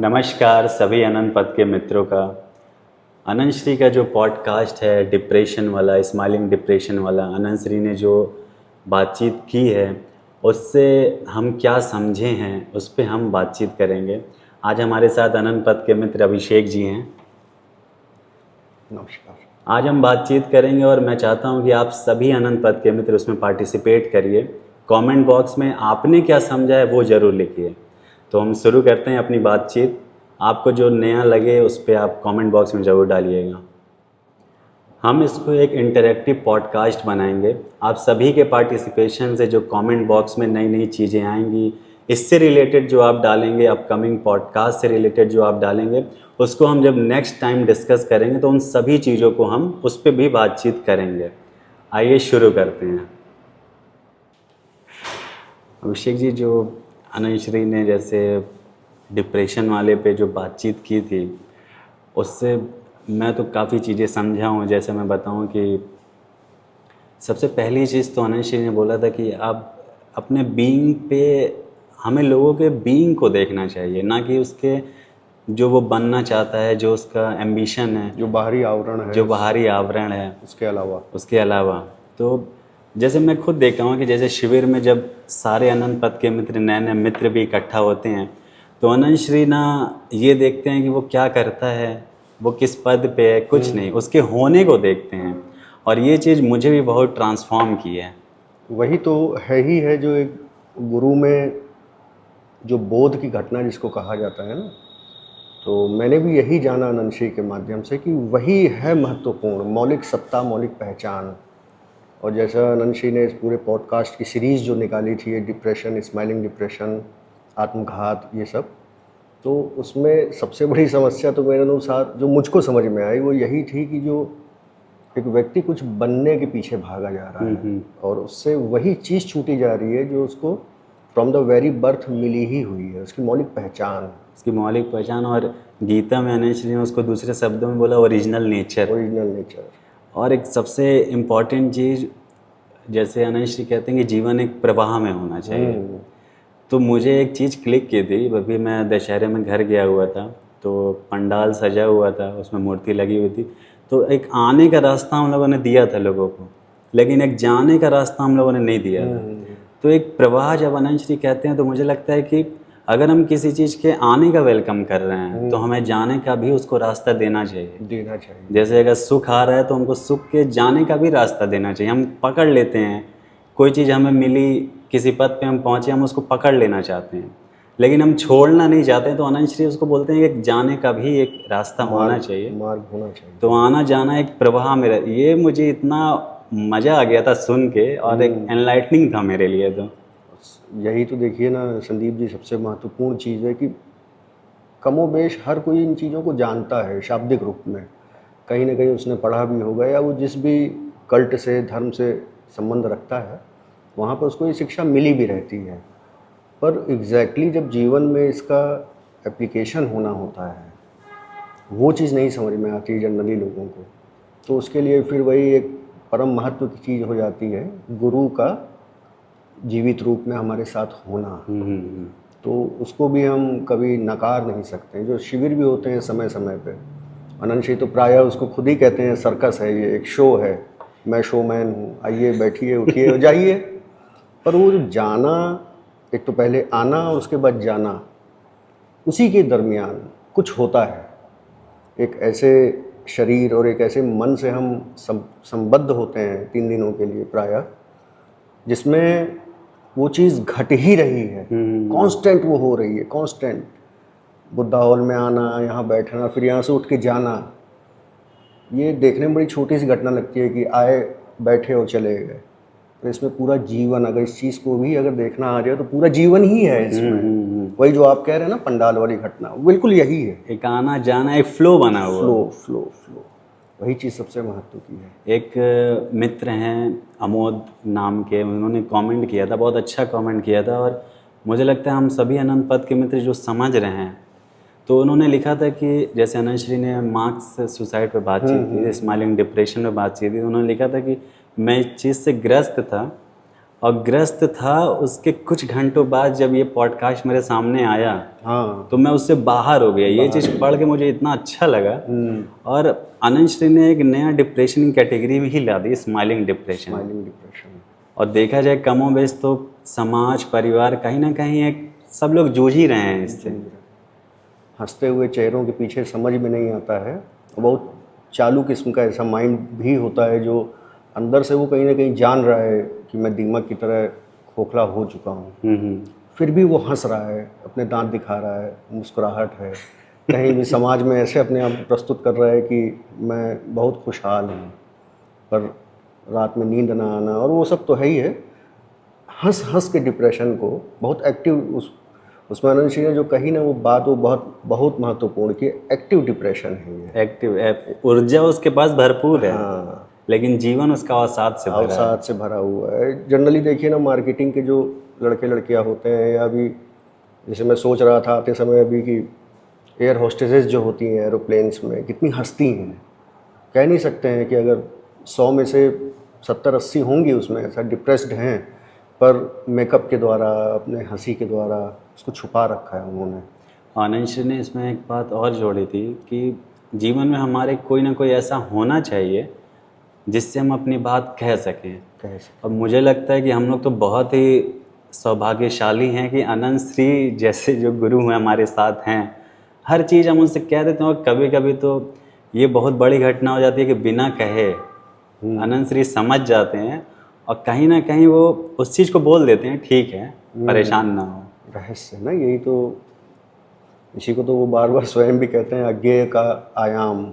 नमस्कार सभी अनंत पथ के मित्रों का। अनंत श्री का जो पॉडकास्ट है डिप्रेशन वाला, स्माइलिंग डिप्रेशन वाला, अनंत श्री ने जो बातचीत की है उससे हम क्या समझे हैं उस पर हम बातचीत करेंगे। आज हमारे साथ अनंत पथ के मित्र अभिषेक जी हैं। नमस्कार। आज हम बातचीत करेंगे और मैं चाहता हूं कि आप सभी अनंत पथ के मित्र उसमें पार्टिसिपेट करिए। कमेंट बॉक्स में आपने क्या समझा है वो ज़रूर लिखिए। तो हम शुरू करते हैं अपनी बातचीत। आपको जो नया लगे उस पर आप कमेंट बॉक्स में ज़रूर डालिएगा। हम इसको एक इंटरैक्टिव पॉडकास्ट बनाएंगे। आप सभी के पार्टिसिपेशन से जो कमेंट बॉक्स में नई नई चीज़ें आएंगी, इससे रिलेटेड जो आप डालेंगे, अपकमिंग पॉडकास्ट से रिलेटेड जो आप डालेंगे, उसको हम जब नेक्स्ट टाइम डिस्कस करेंगे तो उन सभी चीज़ों को हम उस पर भी बातचीत करेंगे। आइए शुरू करते हैं। अभिषेक जी, जो अनंत श्री ने जैसे डिप्रेशन वाले पे जो बातचीत की थी उससे मैं तो काफ़ी चीज़ें समझा हूँ। जैसे मैं बताऊँ कि सबसे पहली चीज़ तो अनंत श्री ने बोला था कि आप अपने बीइंग पे, हमें लोगों के बीइंग को देखना चाहिए, ना कि उसके जो वो बनना चाहता है, जो उसका एम्बिशन है, जो बाहरी आवरण है, जो बाहरी आवरण है, उसके अलावा तो जैसे मैं खुद देखा हूँ कि जैसे शिविर में जब सारे अनंत पथ के मित्र, नए नए मित्र भी इकट्ठा होते हैं तो अनंत श्री ना ये देखते हैं कि वो क्या करता है, वो किस पद पे है, कुछ नहीं, उसके होने को देखते हैं। और ये चीज़ मुझे भी बहुत ट्रांसफॉर्म की है। वही तो है ही है जो एक गुरु में जो बोध की घटना जिसको कहा जाता है ना, तो मैंने भी यही जाना अनंत श्री के माध्यम से कि वही है महत्वपूर्ण, मौलिक सत्ता, मौलिक पहचान। और जैसा अनंत श्री ने इस पूरे पॉडकास्ट की सीरीज़ जो निकाली थी, डिप्रेशन, स्माइलिंग डिप्रेशन, आत्मघात, ये सब, तो उसमें सबसे बड़ी समस्या तो मेरे अनुसार जो मुझको समझ में आई वो यही थी कि जो एक व्यक्ति कुछ बनने के पीछे भागा जा रहा है और उससे वही चीज़ छूटी जा रही है जो उसको फ्रॉम द वेरी बर्थ मिली ही हुई है, उसकी मौलिक पहचान। उसकी मौलिक पहचान, और गीता में अनंत श्री ने उसको दूसरे शब्दों में बोला ओरिजिनल नेचर। Original nature. और एक सबसे इम्पॉर्टेंट चीज़, जैसे अनंत श्री कहते हैं कि जीवन एक प्रवाह में होना चाहिए। तो मुझे एक चीज़ क्लिक की थी। अभी मैं दशहरे में घर गया हुआ था तो पंडाल सजा हुआ था, उसमें मूर्ति लगी हुई थी। तो एक आने का रास्ता हम लोगों ने दिया था लोगों को, लेकिन एक जाने का रास्ता हम लोगों ने नहीं दिया था। तो एक प्रवाह जब अनंत श्री कहते हैं तो मुझे लगता है कि अगर हम किसी चीज़ के आने का वेलकम कर रहे हैं तो हमें जाने का भी उसको रास्ता देना चाहिए। जैसे अगर सुख आ रहा है तो हमको सुख के जाने का भी रास्ता देना चाहिए। हम पकड़ लेते हैं, कोई चीज़ हमें मिली, किसी पद पे हम पहुँचे, हम उसको पकड़ लेना चाहते हैं लेकिन हम छोड़ना नहीं चाहते। तो अनंत श्री उसको बोलते हैं कि जाने का भी एक रास्ता होना चाहिए, मार्ग होना चाहिए। तो आना जाना एक प्रवाह में ये मुझे इतना मज़ा आ गया था सुन के, और एक एनलाइटनिंग था मेरे लिए। तो यही तो देखिए ना संदीप जी, सबसे महत्वपूर्ण चीज़ है कि कमोबेश हर कोई इन चीज़ों को जानता है शाब्दिक रूप में, कहीं ना कहीं उसने पढ़ा भी होगा या वो जिस भी कल्ट से, धर्म से संबंध रखता है वहाँ पर उसको ये शिक्षा मिली भी रहती है। पर एग्जैक्टली जब जीवन में इसका एप्लीकेशन होना होता है वो चीज़ नहीं समझ में आती जनरली लोगों को। तो उसके लिए फिर वही एक परम महत्व की चीज़ हो जाती है गुरु का जीवित रूप में हमारे साथ होना। तो उसको भी हम कभी नकार नहीं सकते। जो शिविर भी होते हैं समय समय पे, अनंत श्री तो प्रायः उसको खुद ही कहते हैं सर्कस है, ये एक शो है, मैं शोमैन हूँ, आइए बैठिए उठिए और जाइए। पर वो जो जाना, एक तो पहले आना और उसके बाद जाना, उसी के दरमियान कुछ होता है। एक ऐसे शरीर और एक ऐसे मन से हम संबद्ध होते हैं 3 दिनों के लिए प्रायः, जिसमें वो चीज़ घट ही रही है, कांस्टेंट वो हो रही है, कांस्टेंट। बुद्धा हॉल में आना, यहाँ बैठना, फिर यहाँ से उठ के जाना, ये देखने में बड़ी छोटी सी घटना लगती है कि आए, बैठे और चले गए। तो इसमें पूरा जीवन, अगर इस चीज़ को भी अगर देखना आ जाए तो पूरा जीवन ही है इसमें। वही जो आप कह रहे हैं ना पंडाल वाली घटना, बिल्कुल यही है। एक आना जाना, एक फ्लो बना हुआ, फ्लो, वही चीज़ सबसे महत्व की है। एक मित्र हैं अमोद नाम के, उन्होंने कमेंट किया था, बहुत अच्छा कमेंट किया था। और मुझे लगता है हम सभी अनंत पथ के मित्र जो समझ रहे हैं, तो उन्होंने लिखा था कि जैसे अनंत श्री ने मार्क्स सुसाइड पे बातचीत की, स्माइलिंग डिप्रेशन पे बातचीत की, उन्होंने लिखा था कि मैं इस चीज़ से ग्रस्त था और ग्रस्त था। उसके कुछ घंटों बाद जब ये पॉडकास्ट मेरे सामने आया हाँ। तो मैं उससे बाहर हो गया। ये चीज़ पढ़ के मुझे इतना अच्छा लगा। और अनंत श्री ने एक नया डिप्रेशन की कैटेगरी भी ला दी, स्माइलिंग डिप्रेशन। Smiling depression. और देखा जाए कमोबेश तो समाज परिवार कहीं ना कहीं एक सब लोग जूझ ही रहे हैं इससे। हंसते हुए चेहरों के पीछे समझ में नहीं आता है, बहुत चालू किस्म का ऐसा माइंड भी होता है जो अंदर से वो कहीं ना कहीं जान रहा है कि मैं दीमक की तरह खोखला हो चुका हूँ, फिर भी वो हंस रहा है, अपने दांत दिखा रहा है, मुस्कुराहट है, कहीं भी समाज में ऐसे अपने आप प्रस्तुत कर रहा है कि मैं बहुत खुशहाल हूँ, पर रात में नींद ना आना और वो सब तो है ही है। हंस हंस के डिप्रेशन को बहुत एक्टिव उसमें अनंत श्री ने जो कही ना वो बात, वो बहुत बहुत महत्वपूर्ण कि एक्टिव डिप्रेशन है ये। एक्टिव ऊर्जा उसके पास भरपूर है। हाँ, लेकिन जीवन उसका अवसाद से भरा है। अवसाद से भरा हुआ है। जनरली देखिए ना, मार्केटिंग के जो लड़के लड़कियां होते हैं, या अभी जैसे मैं सोच रहा था आते समय अभी कि एयर होस्टेसेस जो होती हैं एरोप्लेन्स में कितनी हंसती हैं। कह नहीं सकते हैं कि अगर 100 में से 70-80 होंगी उसमें ऐसा डिप्रेस्ड हैं, पर मेकअप के द्वारा, अपने हंसी के द्वारा उसको छुपा रखा है उन्होंने। आनंद श्री ने इसमें एक बात और जोड़ी थी कि जीवन में हमारे कोई ना कोई ऐसा होना चाहिए जिससे हम अपनी बात कह सकें। और मुझे लगता है कि हम लोग तो बहुत ही सौभाग्यशाली हैं कि अनंत श्री जैसे जो गुरु हैं हमारे साथ हैं। हर चीज़ हम उनसे कह देते हैं और कभी कभी तो ये बहुत बड़ी घटना हो जाती है कि बिना कहे अनंत श्री समझ जाते हैं और कहीं ना कहीं वो उस चीज़ को बोल देते हैं, ठीक है परेशान ना हो। रहस्य ना यही तो, इसी को तो वो बार बार स्वयं भी कहते हैं, अज्ञेय का आयाम।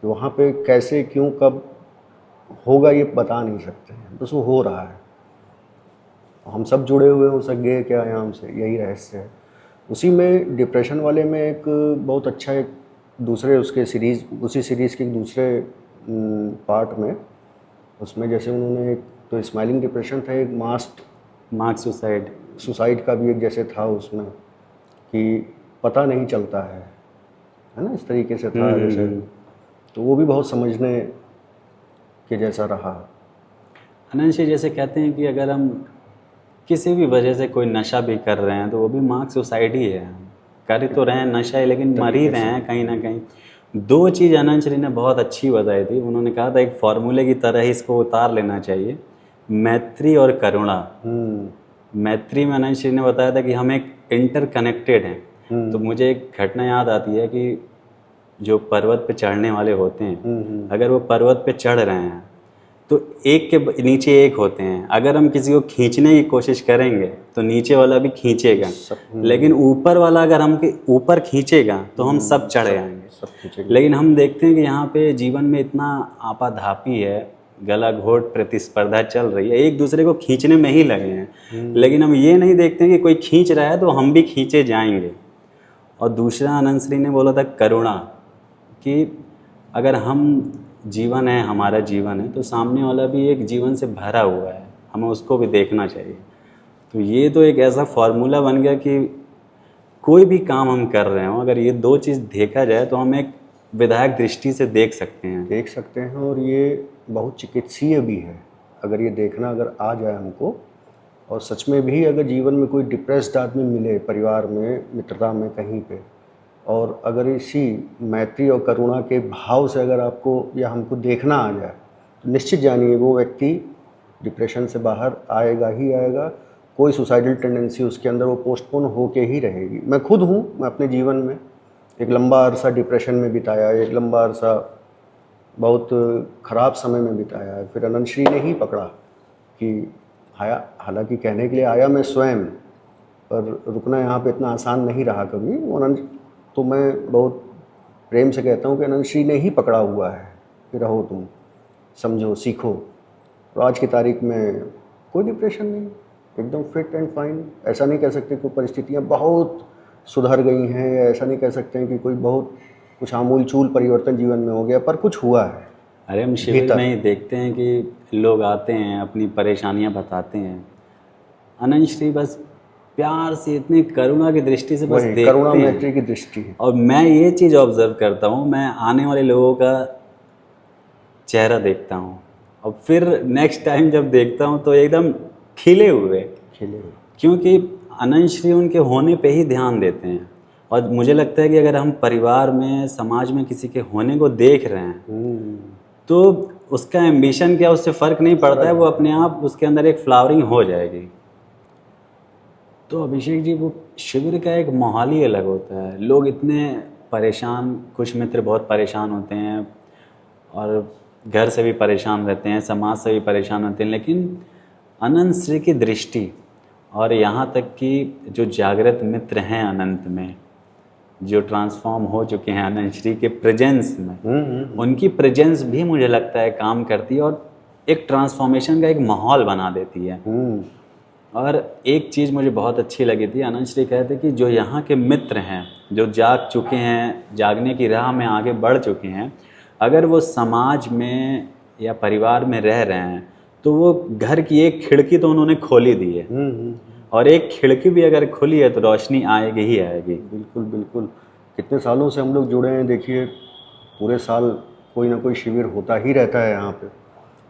वहाँ पे कैसे क्यों कब होगा ये बता नहीं सकते हैं, बस वो हो रहा है। हम सब जुड़े हुए हैं उस अज्ञेय के आयाम से, यही रहस्य है। उसी में डिप्रेशन वाले में एक बहुत अच्छा एक दूसरे उसके सीरीज़, उसी सीरीज़ के एक दूसरे पार्ट में, उसमें जैसे उन्होंने एक तो स्माइलिंग डिप्रेशन था, एक मास्क सुसाइड का भी एक जैसे था उसमें कि पता नहीं चलता है ना, इस तरीके से था जैसे। तो वो भी बहुत समझने के जैसा रहा। अनंत श्री जैसे कहते हैं कि अगर हम किसी भी वजह से कोई नशा भी कर रहे हैं तो वो भी मार्क्स सुसाइड ही है। कर तो रहे हैं नशा है लेकिन मर ही रहे हैं कहीं ना कहीं। दो चीज़ अनंत श्री ने बहुत अच्छी बताई थी। उन्होंने कहा था एक फॉर्मूले की तरह ही इसको उतार लेना चाहिए, मैत्री और करुणा। मैत्री में अनंत श्री ने बताया था कि हम एक इंटरकनेक्टेड हैं। तो मुझे एक घटना याद आती है कि जो पर्वत पे चढ़ने वाले होते हैं, अगर वो पर्वत पे चढ़ रहे हैं तो एक के नीचे एक होते हैं। अगर हम किसी को खींचने की कोशिश करेंगे तो नीचे वाला भी खींचेगा, लेकिन ऊपर वाला अगर हम ऊपर खींचेगा तो हम सब चढ़ जाएंगे। लेकिन हम देखते हैं कि यहाँ पे जीवन में इतना आपाधापी है, गला घोट प्रतिस्पर्धा चल रही है, एक दूसरे को खींचने में ही लगे हैं। लेकिन हम ये नहीं देखते कि कोई खींच रहा है तो हम भी खींचे जाएंगे। और दूसरा अनंत श्री ने बोला था करुणा, कि अगर हम जीवन है, हमारा जीवन है, तो सामने वाला भी एक जीवन से भरा हुआ है, हमें उसको भी देखना चाहिए। तो ये तो एक ऐसा फार्मूला बन गया कि कोई भी काम हम कर रहे हो, अगर ये दो चीज़ देखा जाए तो हम एक विधायक दृष्टि से देख सकते हैं। और ये बहुत चिकित्सीय भी है अगर ये देखना अगर आ जाए हमको। और सच में भी अगर जीवन में कोई डिप्रेस्ड आदमी मिले, परिवार में, मित्रता में, कहीं पे, और अगर इसी मैत्री और करुणा के भाव से अगर आपको या हमको देखना आ जाए तो निश्चित जानिए वो व्यक्ति डिप्रेशन से बाहर आएगा ही आएगा। कोई सुसाइडल टेंडेंसी उसके अंदर वो पोस्टपोन होके ही रहेगी। मैं खुद हूँ, मैं अपने जीवन में एक लंबा अरसा डिप्रेशन में बिताया, एक लंबा अरसा बहुत ख़राब समय में बिताया है। फिर अनंत श्री ने ही पकड़ा कि आया, हालांकि कहने के लिए आया मैं स्वयं, पर रुकना यहाँ पे इतना आसान नहीं रहा कभी। वो अनंत तो मैं बहुत प्रेम से कहता हूँ कि अनंत श्री ने ही पकड़ा हुआ है कि रहो, तुम समझो, सीखो। और आज की तारीख में कोई डिप्रेशन नहीं, एकदम फिट एंड फाइन। ऐसा नहीं कह सकते कि परिस्थितियाँ बहुत सुधर गई हैं, या ऐसा नहीं कह सकते हैं कि कोई बहुत कुछ आमूल चूल परिवर्तन जीवन में हो गया, पर कुछ हुआ है। अरे हम शिविर में ही देखते हैं कि लोग आते हैं, अपनी परेशानियां बताते हैं, अनंत श्री बस प्यार से, इतनी करुणा की दृष्टि से बस देखते हैं, करुणा मैत्री की दृष्टि है। और मैं ये चीज़ ऑब्जर्व करता हूँ, मैं आने वाले लोगों का चेहरा देखता हूँ और फिर नेक्स्ट टाइम जब देखता हूँ तो एकदम खिले हुए, खिले। क्योंकि अनंत श्री उनके होने पे ही ध्यान देते हैं। और मुझे लगता है कि अगर हम परिवार में, समाज में किसी के होने को देख रहे हैं तो उसका एम्बिशन क्या, उससे फ़र्क नहीं पड़ता है, वो अपने आप उसके अंदर एक फ्लावरिंग हो जाएगी। तो अभिषेक जी, वो शिविर का एक माहौल ही अलग होता है। लोग इतने परेशान, कुछ मित्र बहुत परेशान होते हैं और घर से भी परेशान रहते हैं, समाज से भी परेशान होते हैं, लेकिन अनंत श्री की दृष्टि और यहाँ तक कि जो जागृत मित्र हैं अनंत में, जो ट्रांसफॉर्म हो चुके हैं अनंत श्री के प्रेजेंस में, उनकी प्रेजेंस भी मुझे लगता है काम करती है और एक ट्रांसफॉर्मेशन का एक माहौल बना देती है। और एक चीज़ मुझे बहुत अच्छी लगी थी, अनंत श्री कहते कि जो यहाँ के मित्र हैं, जो जाग चुके हैं, जागने की राह में आगे बढ़ चुके हैं, अगर वो समाज में या परिवार में रह रहे हैं तो वो घर की एक खिड़की तो उन्होंने खोली दी है, और एक खिड़की भी अगर खुली है तो रोशनी आएगी ही आएगी। बिल्कुल बिल्कुल। कितने सालों से हम लोग जुड़े हैं, देखिए पूरे साल कोई ना कोई शिविर होता ही रहता है यहाँ पे।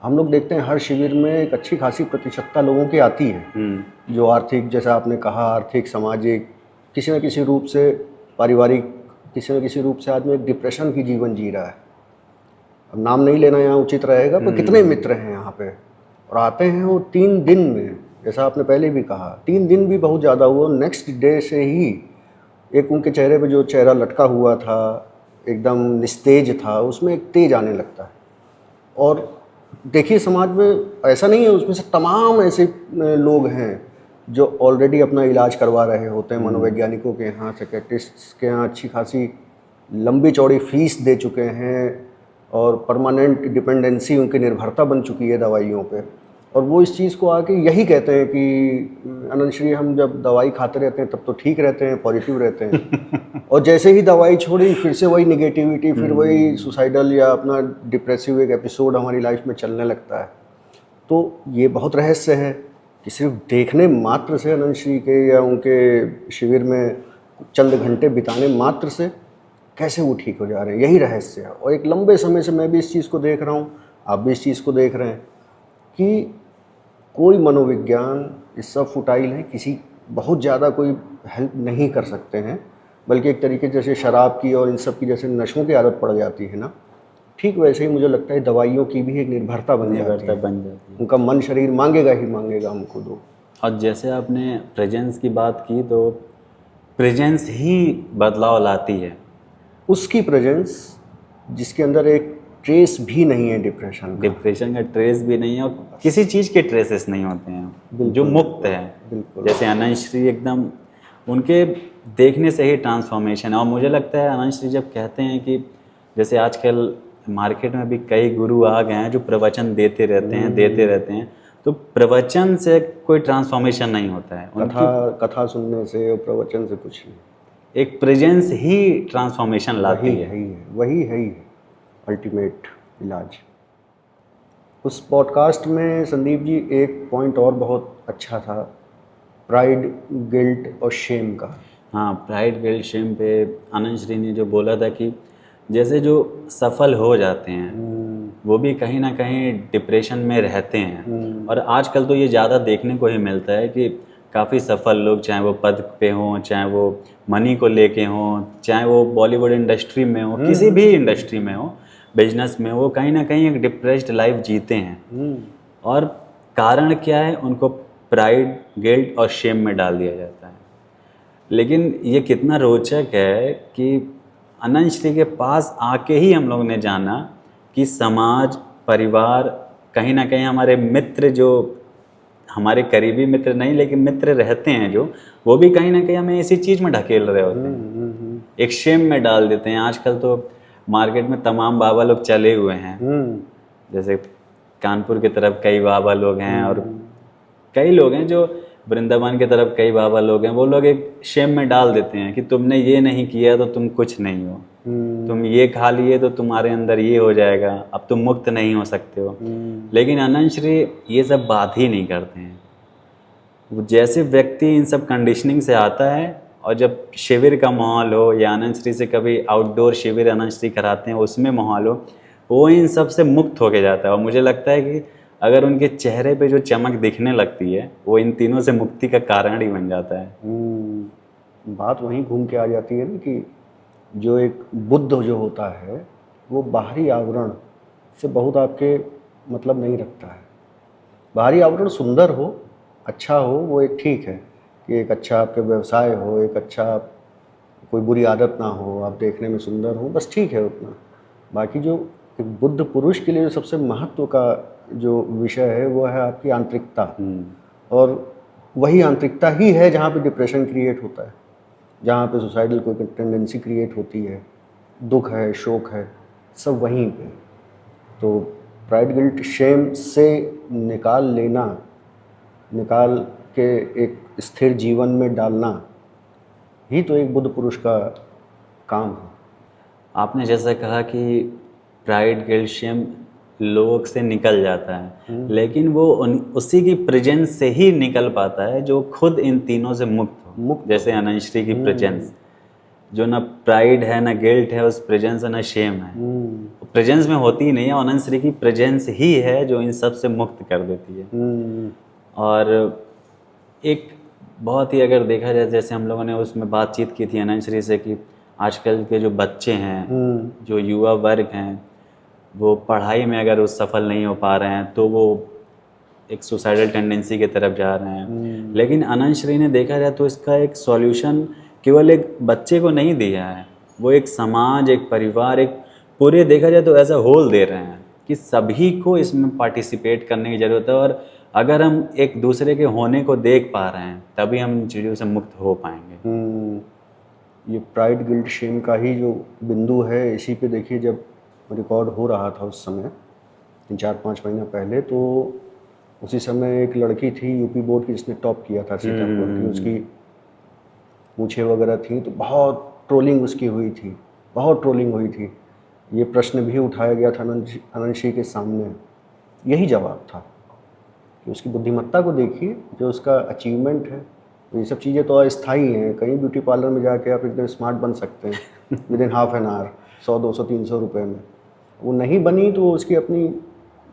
हम लोग देखते हैं हर शिविर में एक अच्छी खासी प्रतिशतता लोगों की आती है, जो आर्थिक, जैसा आपने कहा, आर्थिक, सामाजिक, किसी न किसी रूप से, पारिवारिक, किसी न किसी रूप से आदमी एक डिप्रेशन की जीवन जी रहा है। अब नाम नहीं लेना यहाँ उचित रहेगा, पर कितने मित्र हैं यहाँ पे, और आते हैं वो 3 दिन में, जैसा आपने पहले भी कहा, 3 दिन भी बहुत ज़्यादा हुआ। नेक्स्ट डे से ही एक उनके चेहरे पे जो चेहरा लटका हुआ था, एकदम निस्तेज था, उसमें एक तेज आने लगता है। और देखिए समाज में ऐसा नहीं है, उसमें से तमाम ऐसे लोग हैं जो ऑलरेडी अपना इलाज करवा रहे होते हैं, मनोवैज्ञानिकों के यहाँ, साइकेट्रिस्ट्स के यहाँ अच्छी खासी लंबी चौड़ी फीस दे चुके हैं, और परमानेंट डिपेंडेंसी, उनकी निर्भरता बन चुकी है दवाइयों पे। और वो इस चीज़ को आके यही कहते हैं कि अनंत श्री, हम जब दवाई खाते रहते हैं तब तो ठीक रहते हैं, पॉजिटिव रहते हैं, और जैसे ही दवाई छोड़ी फिर से वही निगेटिविटी, फिर वही सुसाइडल या अपना डिप्रेसिव एक एपिसोड हमारी लाइफ में चलने लगता है। तो ये बहुत रहस्य है कि सिर्फ देखने मात्र से अनंत श्री के या उनके शिविर में चंद घंटे बिताने मात्र से कैसे वो ठीक हो जा रहे हैं, यही रहस्य है। और एक लंबे समय से मैं भी इस चीज़ को देख रहा हूँ, आप भी इस चीज़ को देख रहे हैं कि कोई मनोविज्ञान इस सब फुटाइल है, किसी बहुत ज़्यादा कोई हेल्प नहीं कर सकते हैं, बल्कि एक तरीके जैसे शराब की और इन सब की जैसे नशों की आदत पड़ जाती है ना, ठीक वैसे ही मुझे लगता है दवाइयों की भी एक निर्भरता बन जाती है। उनका मन शरीर मांगेगा ही मांगेगा हमको दो। और जैसे आपने प्रेजेंस की बात की, तो प्रेजेंस ही बदलाव लाती है। उसकी प्रेजेंस जिसके अंदर एक ट्रेस भी नहीं है डिप्रेशन का ट्रेस भी नहीं है, और किसी चीज़ के ट्रेसेस नहीं होते हैं, जो मुक्त है। बिल्कुल। जैसे अनंत श्री एकदम, उनके देखने से ही ट्रांसफॉर्मेशन है। और मुझे लगता है अनंत श्री जब कहते हैं कि जैसे आजकल मार्केट में भी कई गुरु आ गए हैं जो प्रवचन देते रहते हैं, तो प्रवचन से कोई ट्रांसफॉर्मेशन नहीं होता है। कथा सुनने से और प्रवचन से कुछ नहीं, एक प्रेजेंस ही ट्रांसफॉर्मेशन लाती है। वही है अल्टीमेट इलाज। उस पॉडकास्ट में संदीप जी एक पॉइंट और बहुत अच्छा था, प्राइड, गिल्ट और शेम का। हाँ, प्राइड, गिल्ट, शेम पे अनंत श्री ने जो बोला था कि जैसे जो सफल हो जाते हैं वो भी कहीं ना कहीं डिप्रेशन में रहते हैं। और आजकल तो ये ज़्यादा देखने को ही मिलता है कि काफ़ी सफल लोग, चाहे वो पद पे हों, चाहे वो मनी को लेके हों, चाहे वो बॉलीवुड इंडस्ट्री में हो, किसी भी इंडस्ट्री में हो, बिजनेस में, वो कहीं ना कहीं एक डिप्रेस्ड लाइफ जीते हैं। और कारण क्या है? उनको प्राइड, गिल्ट और शेम में डाल दिया जाता है। लेकिन ये कितना रोचक है कि अनंत श्री के पास आके ही हम लोग ने जाना कि समाज, परिवार, कहीं ना कहीं हमारे मित्र, जो हमारे करीबी मित्र नहीं लेकिन मित्र रहते हैं जो, वो भी कहीं ना कहीं हमें इसी चीज़ में ढकेल रहे होते हैं, एक शेम में डाल देते हैं। आजकल तो मार्केट में तमाम बाबा लोग चले हुए हैं, जैसे कानपुर की तरफ कई बाबा लोग हैं, और कई लोग हैं जो वृंदावन की तरफ कई बाबा लोग हैं। वो लोग एक शेम में डाल देते हैं कि तुमने ये नहीं किया तो तुम कुछ नहीं हो, तुम ये खा लिए तो तुम्हारे अंदर ये हो जाएगा, अब तुम मुक्त नहीं हो सकते हो। लेकिन अनंत श्री ये सब बात ही नहीं करते हैं। वो जैसे व्यक्ति इन सब कंडीशनिंग से आता है, और जब शिविर का माहौल हो या अनंत श्री से कभी आउटडोर शिविर अनंत श्री कराते हैं उसमें माहौल हो, वो इन सब से मुक्त होके जाता है। और मुझे लगता है कि अगर उनके चेहरे पे जो चमक दिखने लगती है वो इन तीनों से मुक्ति का कारण ही बन जाता है। बात वहीं घूम के आ जाती है ना कि जो एक बुद्ध जो होता है वो बाहरी आवरण से बहुत आपके मतलब नहीं रखता है। बाहरी आवरण सुंदर हो, अच्छा हो, वो एक ठीक है कि एक अच्छा आपके व्यवसाय हो, एक अच्छा कोई बुरी आदत ना हो, आप देखने में सुंदर हो, बस ठीक है उतना। बाकी जो एक बुद्ध पुरुष के लिए जो सबसे महत्व का जो विषय है वो है आपकी आंतरिकता। और वही आंतरिकता ही है जहाँ पे डिप्रेशन क्रिएट होता है, जहाँ पे सुसाइडल कोई टेंडेंसी क्रिएट होती है, दुख है, शोक है, सब वहीं पे। तो प्राइड गिल्ट शेम से निकाल के एक स्थिर जीवन में डालना ही तो एक बुद्ध पुरुष का काम है। आपने जैसा कहा कि प्राइड गिल्ट शेम लोगों से निकल जाता है, लेकिन वो उसी की प्रेजेंस से ही निकल पाता है जो खुद इन तीनों से मुक्त हो। जैसे अनंतश्री की प्रेजेंस, जो ना प्राइड है ना गिल्ट है उस प्रेजेंस है, ना शेम है, प्रेजेंस में होती ही नहीं है। अनंतश्री की प्रेजेंस ही है जो इन सब से मुक्त कर देती है। और एक बहुत ही अगर देखा जाए, जैसे हम लोगों ने उसमें बातचीत की थी अनंतश्री से कि आजकल के जो बच्चे हैं, जो युवा वर्ग हैं, वो पढ़ाई में अगर उस सफल नहीं हो पा रहे हैं तो वो एक सुसाइडल टेंडेंसी की तरफ जा रहे हैं। लेकिन अनंतश्री ने देखा जाए तो इसका एक सॉल्यूशन केवल एक बच्चे को नहीं दिया है, वो एक समाज, एक परिवार, एक पूरे देखा जाए तो एज अ होल दे रहे हैं कि सभी को इसमें पार्टिसिपेट करने की ज़रूरत है। और अगर हम एक दूसरे के होने को देख पा रहे हैं तभी हम चीज़ों से मुक्त हो पाएंगे। ये प्राइड गिल्ट शेम का ही जो बिंदु है, इसी पे देखिए जब रिकॉर्ड हो रहा था उस समय 4-5 महीना पहले, तो उसी समय एक लड़की थी यूपी बोर्ड की जिसने टॉप किया था सीतापुर की, उसकी मूछें वगैरह थी, तो बहुत ट्रोलिंग उसकी हुई थी, बहुत ट्रोलिंग हुई थी। ये प्रश्न भी उठाया गया था अनंतश्री के सामने, यही जवाब था कि उसकी बुद्धिमत्ता को देखिए, जो उसका अचीवमेंट है। तो ये सब चीज़ें तो अस्थाई हैं। कहीं ब्यूटी पार्लर में जाके आप एकदम स्मार्ट बन सकते हैं with in half an hour, 100-200-300 रुपये में। वो नहीं बनी तो उसकी अपनी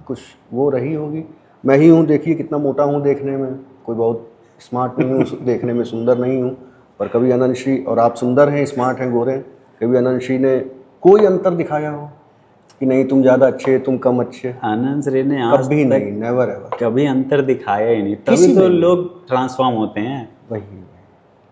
कुछ वो रही होगी। मैं ही हूँ, देखिए कितना मोटा हूँ देखने में, कोई बहुत स्मार्ट नहीं हूँ, देखने में सुंदर नहीं हूँ। पर कभी अनंतश्री, और आप सुंदर हैं, स्मार्ट हैं, गोरे, कभी अनंतश्री ने कोई अंतर दिखाया हो कि नहीं तुम ज़्यादा अच्छे, तुम कम अच्छे? अनंतश्री ने आज कभी नहीं, नेवर एवर, कभी अंतर दिखाया ही नहीं। तभी तो लोग ट्रांसफॉर्म होते हैं। वही।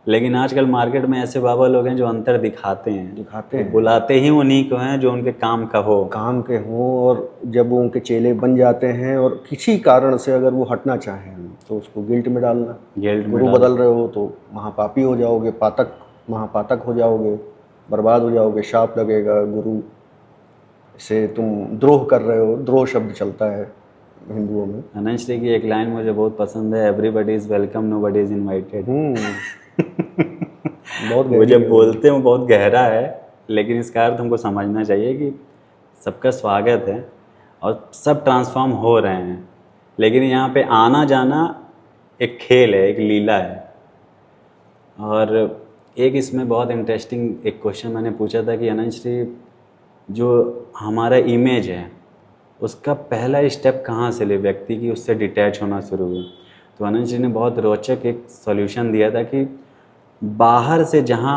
लेकिन आजकल मार्केट में ऐसे बाबा लोग हैं जो अंतर दिखाते हैं, बुलाते ही उन्हीं को हैं जो उनके काम का हो, काम के हों। और जब वो उनके चेले बन जाते हैं और किसी कारण से अगर वो हटना चाहें तो उसको गिल्ट में डालना। गुरु बदल रहे हो तो महापापी हो जाओगे, महापातक हो जाओगे, बर्बाद हो जाओगे, शाप लगेगा, गुरु से तुम द्रोह कर रहे हो। द्रोह शब्द चलता है हिंदुओं में। अनंतश्री की एक लाइन मुझे बहुत पसंद है, everybody is welcome, nobody is invited. बहुत वो जब बोलते हैं वो बहुत गहरा है, लेकिन इसका अर्थ हमको समझना चाहिए कि सबका स्वागत है और सब ट्रांसफॉर्म हो रहे हैं। लेकिन यहाँ पे आना जाना एक खेल है, एक लीला है। और एक इसमें बहुत इंटरेस्टिंग एक क्वेश्चन मैंने पूछा था कि अनंतश्री, जो हमारा इमेज है उसका पहला स्टेप कहाँ से ले व्यक्ति की उससे डिटैच होना शुरू हुआ। तो अनंतश्री ने बहुत रोचक एक सॉल्यूशन दिया था कि बाहर से जहाँ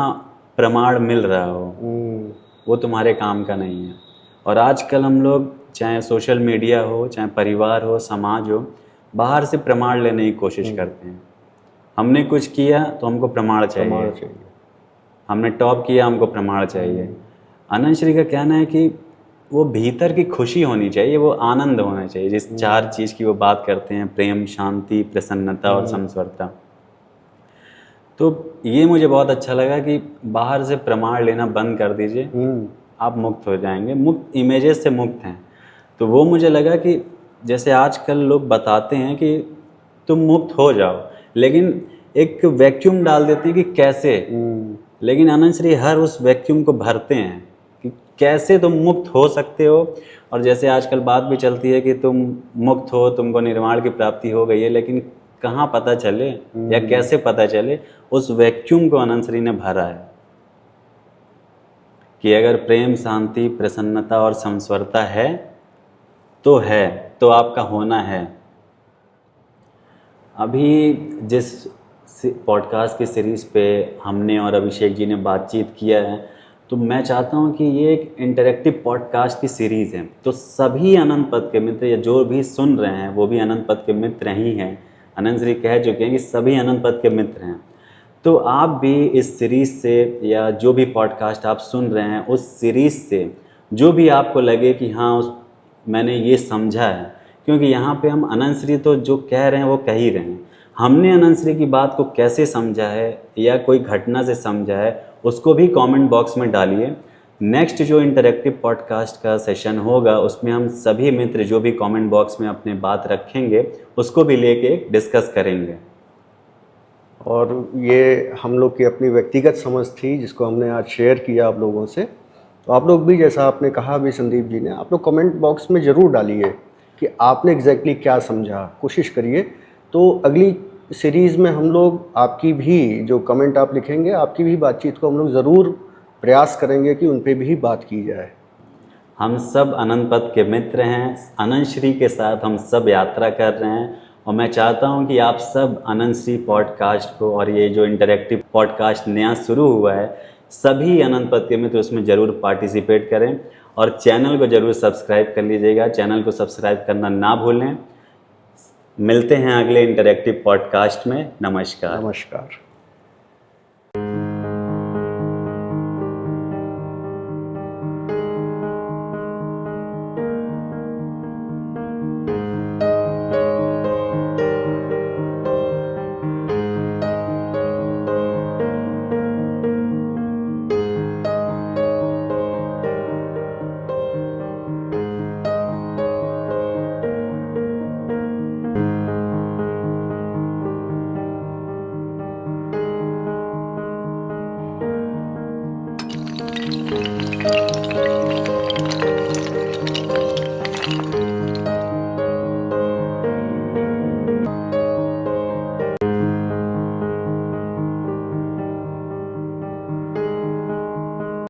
प्रमाण मिल रहा हो वो तुम्हारे काम का नहीं है। और आजकल हम लोग चाहे सोशल मीडिया हो, चाहे परिवार हो, समाज हो, बाहर से प्रमाण लेने की कोशिश करते हैं। हमने कुछ किया तो हमको प्रमाण चाहिए, हमने टॉप किया हमको प्रमाण चाहिए। अनंतश्री का कहना है कि वो भीतर की खुशी होनी चाहिए, वो आनंद होना चाहिए, जिस 4 चीज़ की वो बात करते हैं, प्रेम, शांति, प्रसन्नता और समस्वरता। तो ये मुझे बहुत अच्छा लगा कि बाहर से प्रमाण लेना बंद कर दीजिए, आप मुक्त हो जाएंगे, मुक्त इमेजेस से मुक्त हैं। तो वो मुझे लगा कि जैसे आजकल लोग बताते हैं कि तुम मुक्त हो जाओ, लेकिन एक वैक्यूम डाल देती है कि कैसे। लेकिन अनंतश्री हर उस वैक्यूम को भरते हैं कि कैसे तुम मुक्त हो सकते हो। और जैसे आजकल बात भी चलती है कि तुम मुक्त हो, तुमको निर्वाण की प्राप्ति हो गई है, लेकिन कहाँ पता चले या कैसे पता चले, उस वैक्यूम को अनंतश्री ने भरा है कि अगर प्रेम, शांति, प्रसन्नता और समस्वरता है तो है, तो आपका होना है। अभी जिस पॉडकास्ट की सीरीज़ पे हमने और अभिषेक जी ने बातचीत किया है, तो मैं चाहता हूँ कि ये एक इंटरेक्टिव पॉडकास्ट की सीरीज़ है। तो सभी अनंत पथ के मित्र या जो भी सुन रहे हैं वो भी अनंत पथ के मित्र ही हैं। अनंत श्री कह चुके हैं कि सभी अनंत पथ के मित्र हैं। तो आप भी इस सीरीज़ से या जो भी पॉडकास्ट आप सुन रहे हैं उस सीरीज़ से जो भी आपको लगे कि हाँ मैंने ये समझा है, क्योंकि यहाँ पे हम अनंत श्री तो जो कह रहे हैं वो कह ही रहे हैं, हमने अनंत श्री की बात को कैसे समझा है या कोई घटना से समझा है उसको भी कमेंट बॉक्स में डालिए। नेक्स्ट जो इंटरेक्टिव पॉडकास्ट का सेशन होगा उसमें हम सभी मित्र जो भी कमेंट बॉक्स में अपने बात रखेंगे उसको भी लेके डिस्कस करेंगे। और ये हम लोग की अपनी व्यक्तिगत समझ थी जिसको हमने आज शेयर किया आप लोगों से। तो आप लोग भी, जैसा आपने कहा भी संदीप जी ने, आप लोग कमेंट बॉक्स में ज़रूर डालिए कि आपने एग्जैक्टली क्या समझा, कोशिश करिए। तो अगली सीरीज़ में हम लोग आपकी भी जो कमेंट आप लिखेंगे, आपकी भी बातचीत को हम लोग ज़रूर प्रयास करेंगे कि उन पे भी बात की जाए। हम सब अनंत पथ के मित्र हैं, अनंत श्री के साथ हम सब यात्रा कर रहे हैं और मैं चाहता हूं कि आप सब अनंत श्री पॉडकास्ट को और ये जो इंटरेक्टिव पॉडकास्ट नया शुरू हुआ है सभी अनंत पथ के मित्र उसमें ज़रूर पार्टिसिपेट करें और चैनल को ज़रूर सब्सक्राइब कर लीजिएगा। चैनल को सब्सक्राइब करना ना भूलें। मिलते हैं अगले इंटरेक्टिव पॉडकास्ट में। नमस्कार। नमस्कार।